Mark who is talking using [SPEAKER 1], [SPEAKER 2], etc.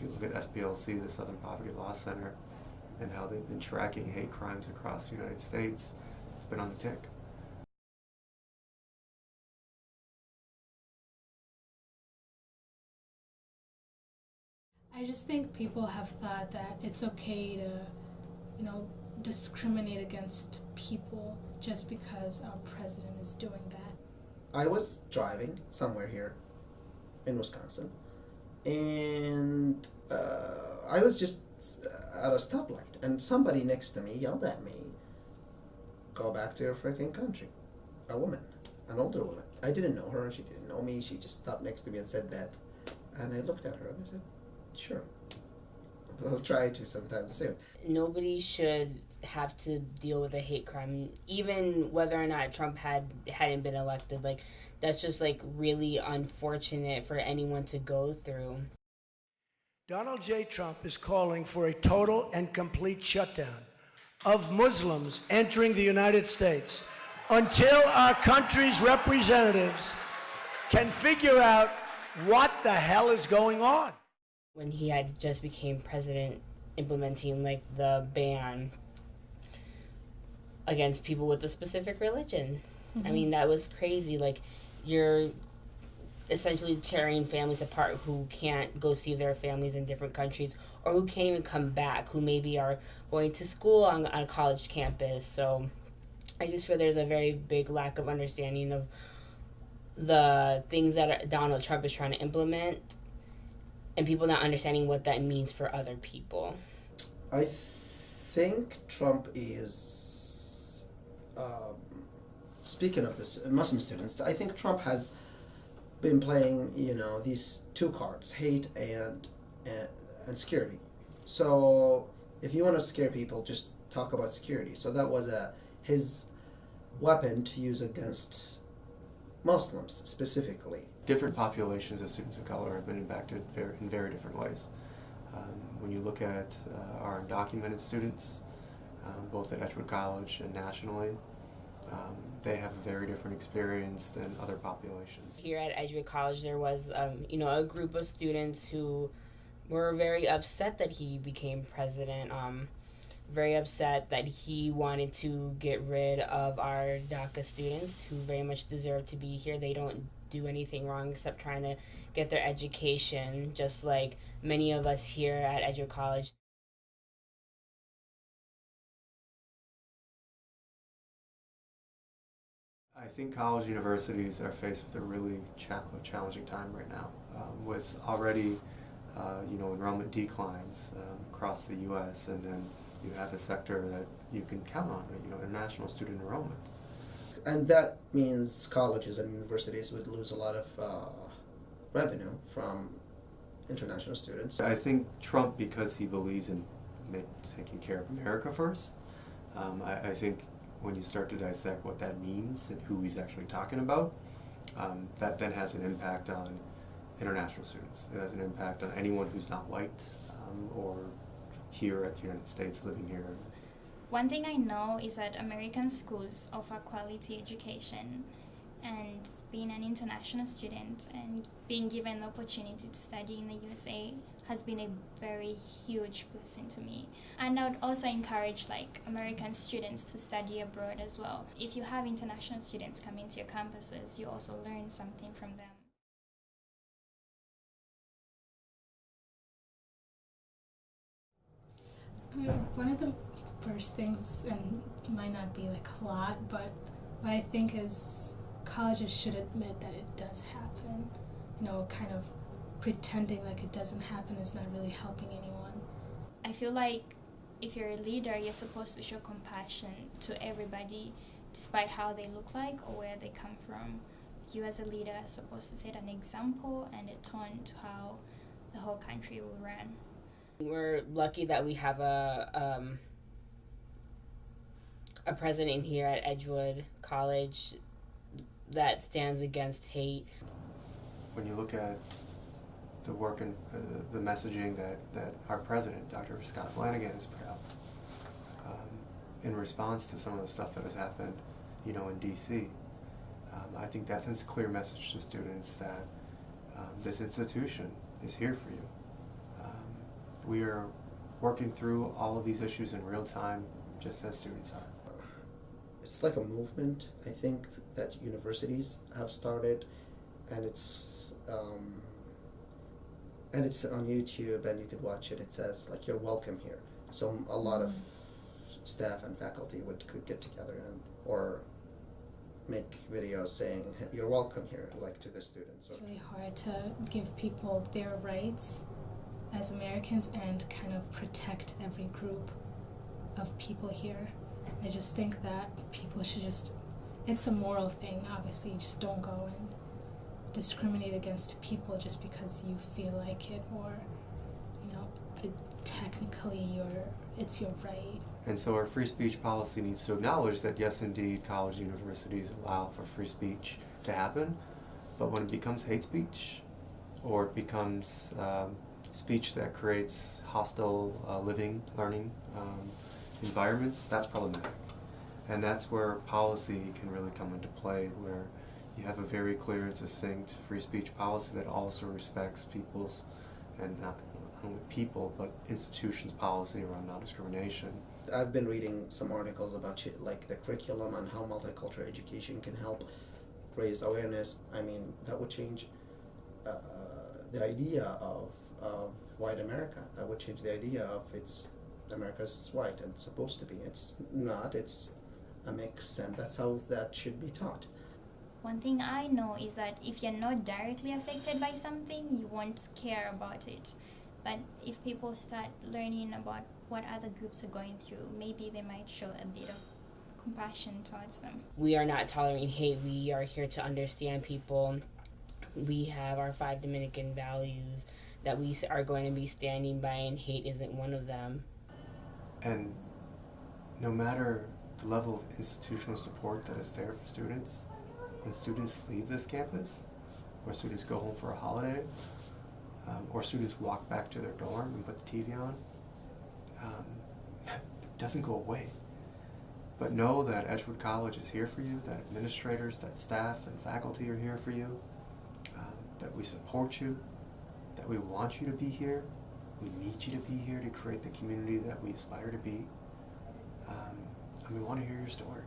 [SPEAKER 1] If you look at SPLC, the Southern Poverty Law Center, and how they've been tracking hate crimes across the United States, it's been on the tick.
[SPEAKER 2] I just think people have thought that it's okay to, discriminate against people just because our president is doing that.
[SPEAKER 3] I was driving somewhere here in Wisconsin, and I was just at a stoplight, and somebody next to me yelled at me, "Go back to your freaking country." A woman, an older woman. I didn't know her, she didn't know me, she just stopped next to me and said that. And I looked at her and I said, sure, I'll try to sometime soon.
[SPEAKER 4] Nobody should have to deal with a hate crime, even whether or not Trump hadn't been elected. Like, that's just really unfortunate for anyone to go through.
[SPEAKER 5] Donald J. Trump is calling for a total and complete shutdown of Muslims entering the United States until our country's representatives can figure out what the hell is going on.
[SPEAKER 4] When he had just became president, implementing the ban against people with a specific religion. Mm-hmm. I mean, that was crazy. You're essentially tearing families apart who can't go see their families in different countries, or who can't even come back, who maybe are going to school on a college campus. So I just feel there's a very big lack of understanding of the things that Donald Trump is trying to implement, and people not understanding what that means for other people.
[SPEAKER 3] I think Trump is, speaking of this, Muslim students, I think Trump has been playing, these two cards, hate and security. So if you want to scare people, just talk about security. So that was his weapon to use against Muslims specifically.
[SPEAKER 1] Different populations of students of color have been impacted in very different ways. When you look at our undocumented students, both at Edgewood College and nationally, they have a very different experience than other populations.
[SPEAKER 4] Here at Edgewood College, there was, a group of students who were very upset that he became president, very upset that he wanted to get rid of our DACA students who very much deserve to be here. They don't do anything wrong except trying to get their education, just like many of us here at Edgewood College.
[SPEAKER 1] I think college universities are faced with a really challenging time right now, with already enrollment declines across the U.S., and then you have a sector that you can count on, international student enrollment.
[SPEAKER 3] And that means colleges and universities would lose a lot of revenue from international students.
[SPEAKER 1] I think Trump, because he believes in taking care of America first, I think when you start to dissect what that means and who he's actually talking about, that then has an impact on international students. It has an impact on anyone who's not white or here at the United States, living here.
[SPEAKER 6] One thing I know is that American schools offer quality education, and being an international student and being given the opportunity to study in the USA has been a very huge blessing to me. And I would also encourage American students to study abroad as well. If you have international students coming to your campuses, you also learn something from them.
[SPEAKER 2] One of the first things, and it might not be a lot, but what I think is colleges should admit that it does happen. Kind of pretending like it doesn't happen is not really helping anyone.
[SPEAKER 6] I feel like if you're a leader, you're supposed to show compassion to everybody, despite how they look like or where they come from. You as a leader are supposed to set an example and a tone to how the whole country will run.
[SPEAKER 4] We're lucky that we have a president here at Edgewood College that stands against hate.
[SPEAKER 1] When you look at the work and the messaging that our president, Dr. Scott Flanagan, has put out in response to some of the stuff that has happened, in D.C., I think that sends a clear message to students that this institution is here for you. we are working through all of these issues in real time, just as students are.
[SPEAKER 3] It's like a movement, I think, that universities have started, and it's on YouTube, and you could watch it. It says like, "You're welcome here." So a lot of staff and faculty could get together or make videos saying, "You're welcome here," like to the students.
[SPEAKER 2] It's really hard to give people their rights as Americans and kind of protect every group of people here. I just think that people should it's a moral thing, obviously. Just don't go and discriminate against people just because you feel like it, or, technically it's your right.
[SPEAKER 1] And so our free speech policy needs to acknowledge that, yes, indeed, college universities allow for free speech to happen, but when it becomes hate speech, or it becomes speech that creates hostile learning environments, that's problematic. And that's where policy can really come into play, where you have a very clear and succinct free speech policy that also respects people's, and not only people, but institutions' policy around non-discrimination.
[SPEAKER 3] I've been reading some articles about like the curriculum and how multicultural education can help raise awareness. I mean, that would change the idea of white America. That would change the idea of America's white and supposed to be. It's not. It's a mix, and that's how that should be taught.
[SPEAKER 6] One thing I know is that if you're not directly affected by something, you won't care about it. But if people start learning about what other groups are going through, maybe they might show a bit of compassion towards them.
[SPEAKER 4] We are not tolerating hate. We are here to understand people. We have our 5 Dominican values that we are going to be standing by, and hate isn't one of them.
[SPEAKER 1] And no matter the level of institutional support that is there for students, when students leave this campus, or students go home for a holiday, or students walk back to their dorm and put the TV on, it doesn't go away. But know that Edgewood College is here for you, that administrators, that staff and faculty are here for you, that we support you, that we want you to be here, we need you to be here to create the community that we aspire to be, and we want to hear your story.